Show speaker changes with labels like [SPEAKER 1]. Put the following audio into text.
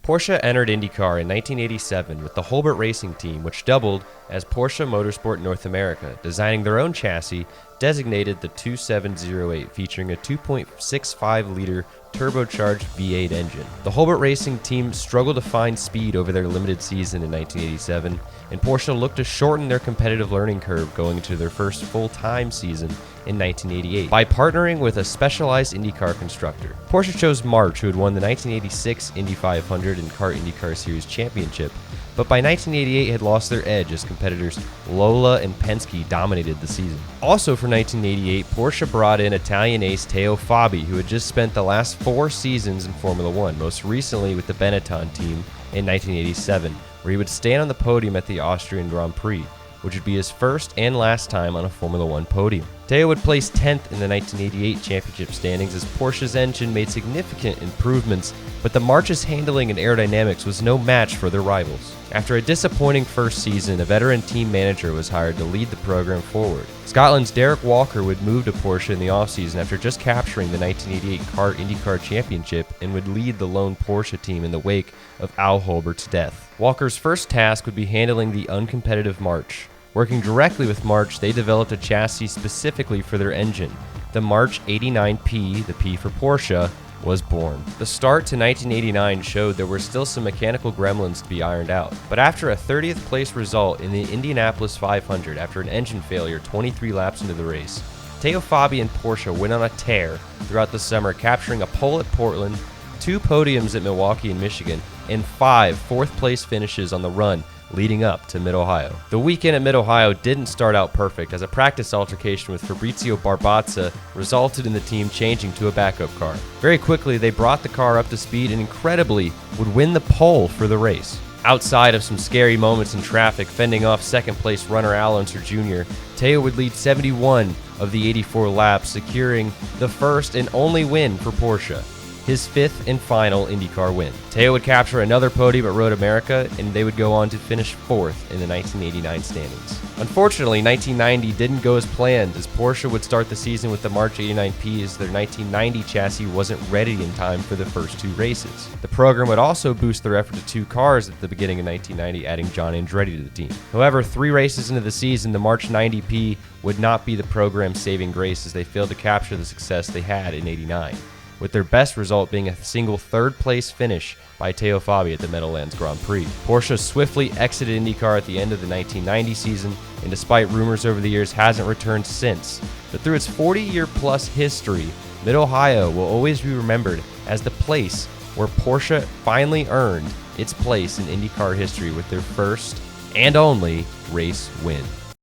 [SPEAKER 1] Porsche entered IndyCar in 1987 with the Holbert Racing Team, which doubled as Porsche Motorsport North America, designing their own chassis designated the 2708, featuring a 2.65-liter turbocharged V8 engine. The Holbert Racing Team struggled to find speed over their limited season in 1987, and Porsche looked to shorten their competitive learning curve going into their first full-time season in 1988 by partnering with a specialized IndyCar constructor. Porsche chose March, who had won the 1986 Indy 500 and Kart IndyCar Series championship, but by 1988 had lost their edge as competitors Lola and Penske dominated the season. Also for 1988, Porsche brought in Italian ace Teo Fabi, who had just spent the last 4 seasons in Formula One, most recently with the Benetton team in 1987, where he would stand on the podium at the Austrian Grand Prix, which would be his first and last time on a Formula One podium. Teo would place 10th in the 1988 championship standings as Porsche's engine made significant improvements, but the March's handling and aerodynamics was no match for their rivals. After a disappointing first season, a veteran team manager was hired to lead the program forward. Scotland's Derek Walker would move to Porsche in the offseason after just capturing the 1988 Kart IndyCar Championship and would lead the lone Porsche team in the wake of Al Holbert's death. Walker's first task would be handling the uncompetitive March. Working directly with March, they developed a chassis specifically for their engine. The March 89P, the P for Porsche, was born. The start to 1989 showed there were still some mechanical gremlins to be ironed out, but after a 30th place result in the Indianapolis 500 after an engine failure 23 laps into the race, Teo Fabi and Porsche went on a tear throughout the summer, capturing a pole at Portland, 2 podiums at Milwaukee and Michigan, and 5 fourth-place finishes on the run leading up to Mid-Ohio. The weekend at Mid-Ohio didn't start out perfect, as a practice altercation with Fabrizio Barbazza resulted in the team changing to a backup car. Very quickly, they brought the car up to speed and incredibly would win the pole for the race. Outside of some scary moments in traffic, fending off second-place runner Al Unser Jr., Teo would lead 71 of the 84 laps, securing the first and only win for Porsche, his 5th and final IndyCar win. Teo would capture another podium at Road America, and they would go on to finish 4th in the 1989 standings. Unfortunately, 1990 didn't go as planned, as Porsche would start the season with the March 89P as their 1990 chassis wasn't ready in time for the first 2 races. The program would also boost their effort to 2 cars at the beginning of 1990, adding John Andretti to the team. However, 3 races into the season, the March 90P would not be the program's saving grace, as they failed to capture the success they had in 89. With their best result being a single 3rd-place finish by Teo Fabi at the Meadowlands Grand Prix. Porsche swiftly exited IndyCar at the end of the 1990 season, and despite rumors over the years, hasn't returned since. But through its 40-year-plus history, Mid-Ohio will always be remembered as the place where Porsche finally earned its place in IndyCar history with their first and only race win.